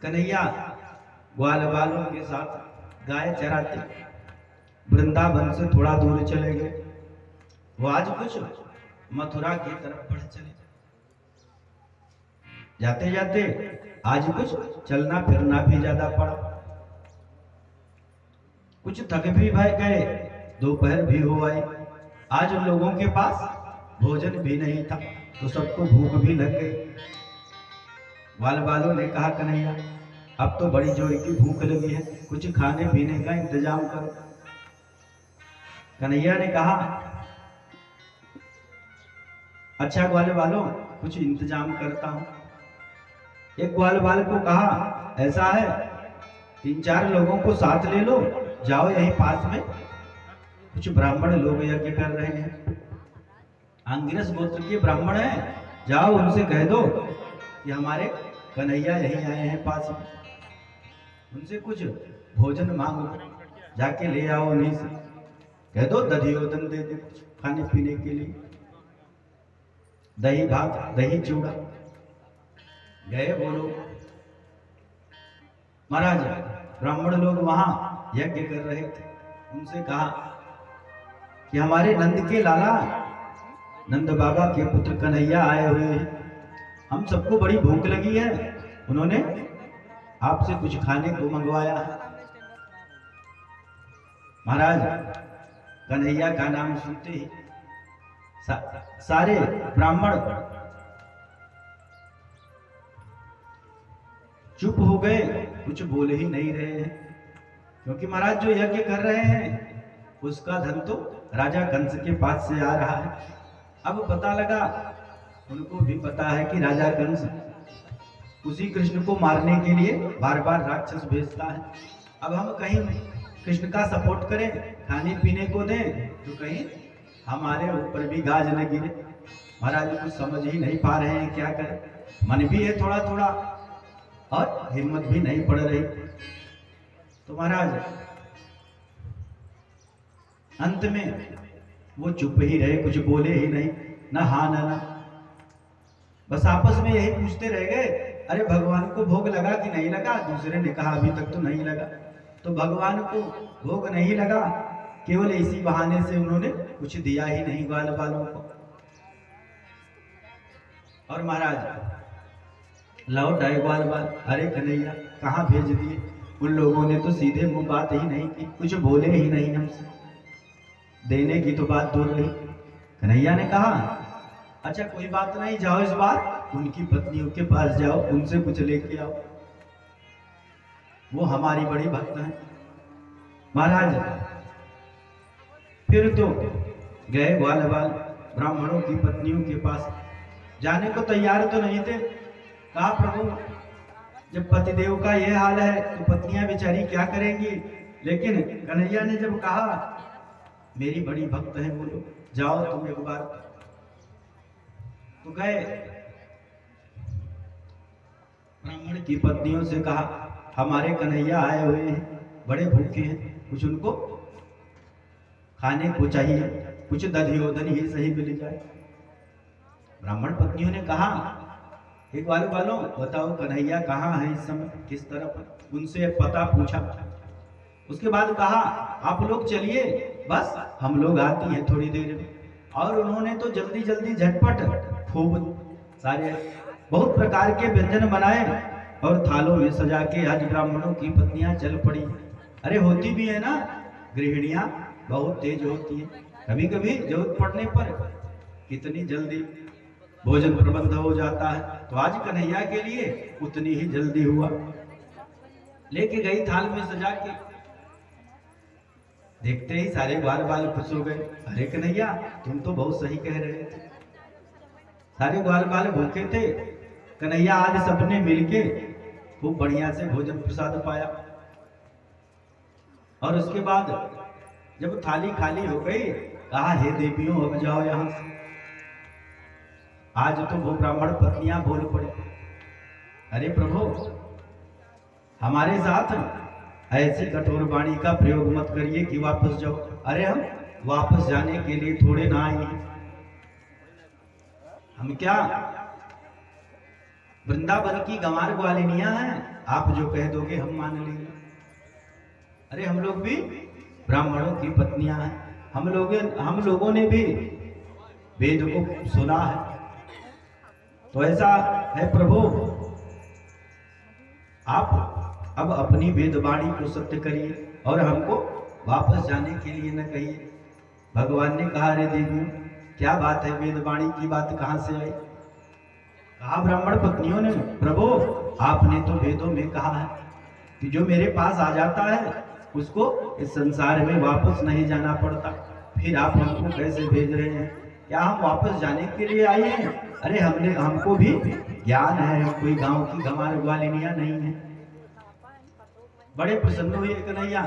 कन्हैया ग्वाल बालों के साथ गाय चराते वृंदावन से थोड़ा दूर चले गए। वो आज कुछ मथुरा की तरफ बढ़ चले। जाते जाते आज कुछ चलना फिरना भी ज्यादा पड़ा। कुछ थक भी भाई गए, दोपहर भी हो आई। आज उन लोगों के पास भोजन भी नहीं था तो सबको भूख भी लग गई। ग्वाल बालों ने कहा, कन्हैया अब तो बड़ी जोर की भूख लगी है, कुछ खाने पीने का इंतजाम करो। कन्हैया ने कहा, अच्छा ग्वाल बालों कुछ इंतजाम करता हूं। एक ग्वाल बाल को कहा, ऐसा है 3-4 लोगों को साथ ले लो, जाओ यहीं पास में कुछ ब्राह्मण लोग यज्ञ कर रहे हैं, अंगिरस गोत्र के ब्राह्मण हैं, जाओ उनसे कह दो कि हमारे कन्हैया यहीं आए हैं पास में, उनसे कुछ भोजन मांगो, जाके ले आओ उन्हीं से, कह दो दधियोदन दे दे कुछ खाने पीने के लिए, दही भात दही चूड़ा। गए वो लोग। महाराज ब्राह्मण लोग वहां यज्ञ कर रहे थे। उनसे कहा कि हमारे नंद के लाला नंद बाबा के पुत्र कन्हैया आए हुए हैं, हम सबको बड़ी भूख लगी है, उन्होंने आपसे कुछ खाने को मंगवाया है। महाराज कन्हैया का नाम सुनते ही सारे ब्राह्मण चुप हो गए, कुछ बोल ही नहीं रहे हैं, क्योंकि महाराज जो यज्ञ कर रहे हैं उसका धन तो राजा कंस के पास से आ रहा है। अब पता लगा, उनको भी पता है कि राजा कंस उसी कृष्ण को मारने के लिए बार बार राक्षस भेजता है। अब हम कहीं कृष्ण का सपोर्ट करें, खाने पीने को दें, तो कहीं हमारे ऊपर भी गाज न गिरे। महाराज कुछ समझ ही नहीं पा रहे हैं क्या करें, मन भी है थोड़ा थोड़ा और हिम्मत भी नहीं पड़ रही। तो महाराज अंत में वो चुप ही रहे, कुछ बोले ही नहीं, ना हाँ ना ना, बस आपस में यही पूछते रह गए, अरे भगवान को भोग लगा कि नहीं लगा। दूसरे ने कहा अभी तक तो नहीं लगा। तो भगवान को भोग नहीं लगा, केवल इसी बहाने से उन्होंने कुछ दिया ही नहीं ग्वाल बालों को। और महाराज लौट आए ग्वाल बाल, अरे कन्हैया कहाँ भेज दिए। उन लोगों ने तो सीधे मुंह बात ही नहीं की, कुछ बोले ही नहीं हमसे, देने की तो बात दूर रही। कन्हैया ने कहा, अच्छा कोई बात नहीं, जाओ इस बार उनकी पत्नियों के पास जाओ, उनसे कुछ लेके आओ, वो हमारी बड़ी भक्त है। महाराज फिर तो गए ग्वाल बाल ब्राह्मणों की पत्नियों के पास, जाने को तैयार तो नहीं थे। कहा, प्रभु जब पतिदेव का ये हाल है तो पत्नियां बेचारी क्या करेंगी। लेकिन कन्हैया ने जब कहा मेरी बड़ी भक्त है, बोलो जाओ तुम एक बार, तो गए। ब्राह्मण की पत्नियों से कहा, हमारे कन्हैया आए हुए हैं, बड़े भूखे हैं, कुछ उनको खाने को चाहिए, कुछ दधियोदन ही सही मिल जाए। ब्राह्मण पत्नियों ने कहा, एक ग्वाल बालों बताओ कन्हैया कहाँ है इस समय, किस तरफ, उनसे पता पूछा। उसके बाद कहा, आप लोग चलिए, बस हम लोग आती हैं थोड़ी देर में। और उन्होंने तो जल्दी जल्दी झटपट खूब सारे बहुत प्रकार के व्यंजन बनाए और थालों में सजा के आज ब्राह्मणों की पत्नियां चल पड़ी। अरे होती भी है ना, गृहिणियां बहुत तेज होती है, कभी कभी जरूरत पड़ने पर कितनी जल्दी भोजन प्रबंध हो जाता है। तो आज कन्हैया के लिए उतनी ही जल्दी हुआ, लेके गई थाल में सजा के। देखते ही सारे ग्वाल बाल खुश हो गए, अरे कन्हैया तुम तो बहुत सही कह रहे थे। सारे ग्वाल बाल भूखे थे, कन्हैया आज सबने मिलके खूब बढ़िया से भोजन प्रसाद पाया। और उसके बाद जब थाली खाली हो गई, कहा, हे देवियों अब जाओ यहां से। आज तो वो ब्राह्मण पत्नियां बोल पड़े, अरे प्रभु हमारे साथ ऐसी कठोर वाणी का प्रयोग मत करिए कि वापस जाओ। अरे हम वापस जाने के लिए थोड़े ना आए हैं, हम क्या वृंदावन की गंवार ग्वालिनियां हैं, आप जो कह दोगे हम मान लेंगे। अरे हम लोग भी ब्राह्मणों की पत्नियां हैं, हम लोगों ने भी वेद को सुना है। तो ऐसा है प्रभु, आप अब अपनी वेदवाणी को सत्य करिए और हमको वापस जाने के लिए न कहिए। भगवान ने कहा, रे देवियों क्या बात है, वेदवाणी की बात कहां से आई? कहा ब्राह्मण पत्नियों ने, प्रभु आपने तो वेदों में कहा है कि जो मेरे पास आ जाता है उसको इस संसार में वापस नहीं जाना पड़ता, फिर आप हमको कैसे भेज रहे हैं? क्या हम वापस जाने के लिए आए हैं? अरे हमको भी ज्ञान है, हम कोई गांव की गंवार ग्वालिनियां नहीं है। बड़े प्रसन्न हुए कन्हैया।